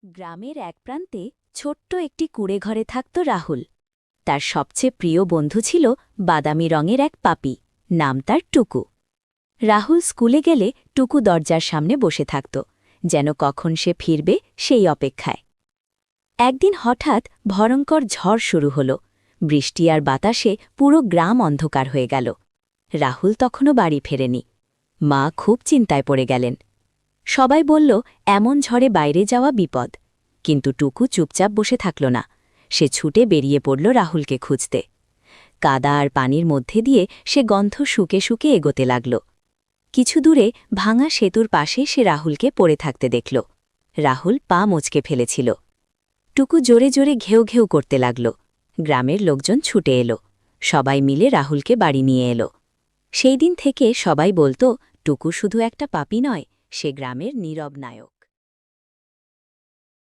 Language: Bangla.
গ্রামের এক প্রান্তে ছোট্ট একটি কুঁড়েঘরে থাকত রাহুল। তার সবচেয়ে প্রিয় বন্ধু ছিল বাদামি রঙের এক পাপি, নাম তার টুকু। রাহুল স্কুলে গেলে টুকু দরজার সামনে বসে থাকত, যেন কখন সে ফিরবে সেই অপেক্ষায়। একদিন হঠাৎ ভয়ঙ্কর ঝড় শুরু হল। বৃষ্টি আর বাতাসে পুরো গ্রাম অন্ধকার হয়ে গেল। রাহুল তখনও বাড়ি ফেরেনি। মা খুব চিন্তায় পড়ে গেলেন। সবাই বলল এমন ঝড়ে বাইরে যাওয়া বিপদ, কিন্তু টুকু চুপচাপ বসে থাকল না। সে ছুটে বেরিয়ে পড়ল রাহুলকে খুঁজতে। কাদা আর পানির মধ্যে দিয়ে সে গন্ধ শুকে শুকে এগোতে লাগল। কিছু দূরে ভাঙা সেতুর পাশে সে রাহুলকে পড়ে থাকতে দেখল। রাহুল পা মচকে ফেলেছিল। টুকু জোরে জোরে ঘেউ ঘেউ করতে লাগল। গ্রামের লোকজন ছুটে এলো। সবাই মিলে রাহুলকে বাড়ি নিয়ে এলো। সেই দিন থেকে সবাই বলতো, টুকু শুধু একটা পাপী নয়, সে গ্রামের নীরব নায়ক।